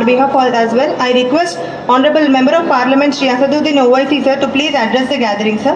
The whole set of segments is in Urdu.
our behalf as well. I request Honorable Member of Parliament Shri Asaduddin Owaisi sir to please address the gathering, sir.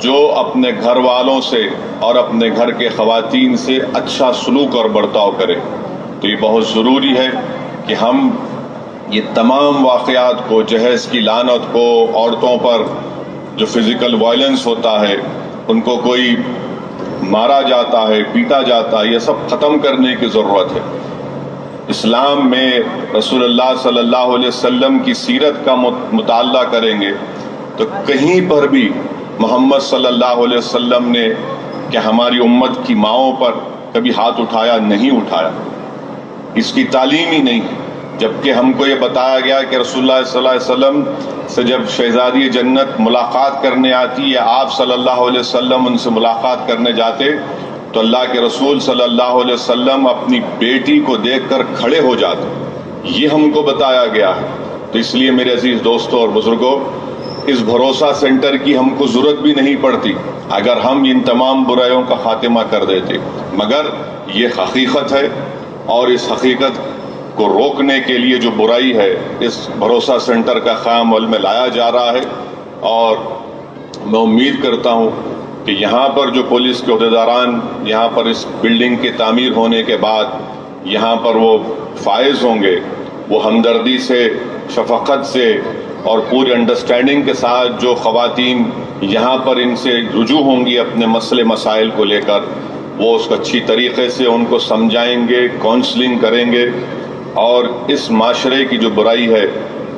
جو اپنے گھر والوں سے اور اپنے گھر کے خواتین سے اچھا سلوک اور برتاؤ کرے. تو یہ بہت ضروری ہے کہ ہم یہ تمام واقعات کو، جہیز کی لعنت کو، عورتوں پر جو فزیکل وائلنس ہوتا ہے، ان کو کوئی مارا جاتا ہے، پیٹا جاتا ہے، یہ سب ختم کرنے کی ضرورت ہے. اسلام میں رسول اللہ صلی اللہ علیہ وسلم کی سیرت کا مطالعہ کریں گے تو کہیں پر بھی محمد صلی اللہ علیہ وسلم نے کہ ہماری امت کی ماؤں پر کبھی ہاتھ اٹھایا نہیں اٹھایا. اس کی تعلیم ہی نہیں، جبکہ ہم کو یہ بتایا گیا کہ رسول اللہ صلی اللہ علیہ وسلم سے جب شہزادی جنت ملاقات کرنے آتی یا آپ صلی اللہ علیہ وسلم ان سے ملاقات کرنے جاتے تو اللہ کے رسول صلی اللہ علیہ وسلم اپنی بیٹی کو دیکھ کر کھڑے ہو جاتے. یہ ہم کو بتایا گیا ہے. تو اس لیے میرے عزیز دوستوں اور بزرگوں، اس بھروسہ سینٹر کی ہم کو ضرورت بھی نہیں پڑتی اگر ہم ان تمام برائیوں کا خاتمہ کر دیتے. مگر یہ حقیقت ہے، اور اس حقیقت کو روکنے کے لیے جو برائی ہے، اس بھروسہ سینٹر کا قیام عمل میں لایا جا رہا ہے. اور میں امید کرتا ہوں کہ یہاں پر جو پولیس کے عہدیداران یہاں پر اس بلڈنگ کی تعمیر ہونے کے بعد یہاں پر وہ فائز ہوں گے، وہ ہمدردی سے، شفقت سے اور پوری انڈرسٹینڈنگ کے ساتھ جو خواتین یہاں پر ان سے رجوع ہوں گی اپنے مسئلے مسائل کو لے کر، وہ اس کو اچھی طریقے سے ان کو سمجھائیں گے، کاؤنسلنگ کریں گے، اور اس معاشرے کی جو برائی ہے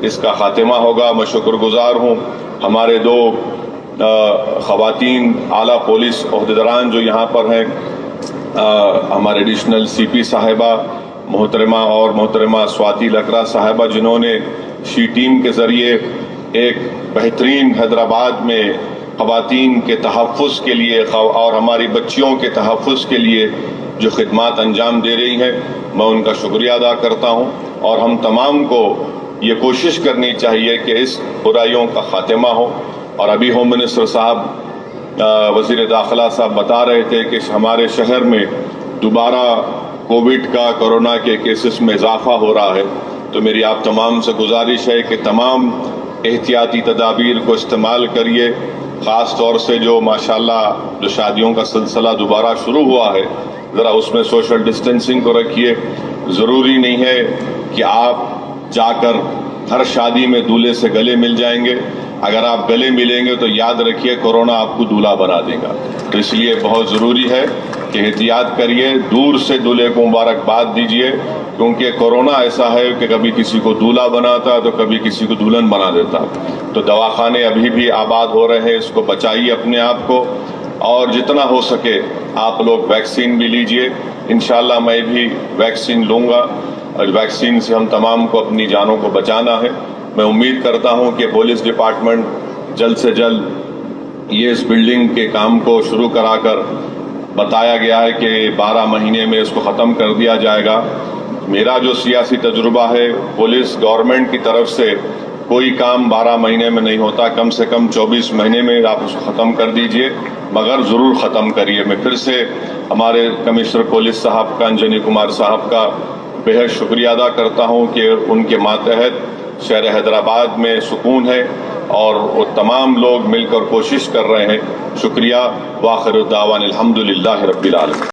اس کا خاتمہ ہوگا. میں شکر گزار ہوں ہمارے دو خواتین اعلیٰ پولیس عہدیداران جو یہاں پر ہیں، ہمارے ایڈیشنل سی پی صاحبہ محترمہ اور محترمہ سواتی لکرا صاحبہ، جنہوں نے شی ٹیم کے ذریعے ایک بہترین حیدرآباد میں خواتین کے تحفظ کے لیے اور ہماری بچیوں کے تحفظ کے لیے جو خدمات انجام دے رہی ہیں، میں ان کا شکریہ ادا کرتا ہوں. اور ہم تمام کو یہ کوشش کرنی چاہیے کہ اس برائیوں کا خاتمہ ہو. اور ابھی ہوم منسٹر صاحب، وزیر داخلہ صاحب بتا رہے تھے کہ ہمارے شہر میں دوبارہ کووڈ کا، کورونا کے کیسز میں اضافہ ہو رہا ہے. تو میری آپ تمام سے گزارش ہے کہ تمام احتیاطی تدابیر کو استعمال کریے. خاص طور سے جو ماشاءاللہ جو شادیوں کا سلسلہ دوبارہ شروع ہوا ہے، ذرا اس میں سوشل ڈسٹینسنگ کو رکھیے. ضروری نہیں ہے کہ آپ جا کر ہر شادی میں دولہے سے گلے مل جائیں گے. اگر آپ گلے ملیں گے تو یاد رکھیے کورونا آپ کو دولہا بنا دے گا. تو اس لیے بہت ضروری ہے کہ احتیاط کریے، دور سے دولہے کو مبارکباد دیجیے، کیونکہ کورونا ایسا ہے کہ کبھی کسی کو دولہا بناتا تو کبھی کسی کو دلہن بنا دیتا. تو دواخانے ابھی بھی آباد ہو رہے ہیں، اس کو بچائیے اپنے آپ کو، اور جتنا ہو سکے آپ لوگ ویکسین بھی لیجئے. انشاءاللہ میں بھی ویکسین لوں گا، اور ویکسین سے ہم تمام کو اپنی جانوں کو بچانا ہے. میں امید کرتا ہوں کہ پولیس ڈپارٹمنٹ جلد سے جلد یہ اس بلڈنگ کے کام کو شروع کرا کر، بتایا گیا ہے کہ 12 مہینے میں اس کو ختم کر دیا جائے گا. میرا جو سیاسی تجربہ ہے، پولیس گورنمنٹ کی طرف سے کوئی کام 12 مہینے میں نہیں ہوتا، کم سے کم 24 مہینے میں آپ اس کو ختم کر دیجئے، مگر ضرور ختم کریے. میں پھر سے ہمارے کمشنر پولیس صاحب کا، انجنی کمار صاحب کا بہت شکریہ ادا کرتا ہوں کہ ان کے ماتحت شہر حیدرآباد میں سکون ہے، اور وہ تمام لوگ مل کر کوشش کر رہے ہیں. شکریہ. وآخر الدعوانا الحمدللہ رب العالمین.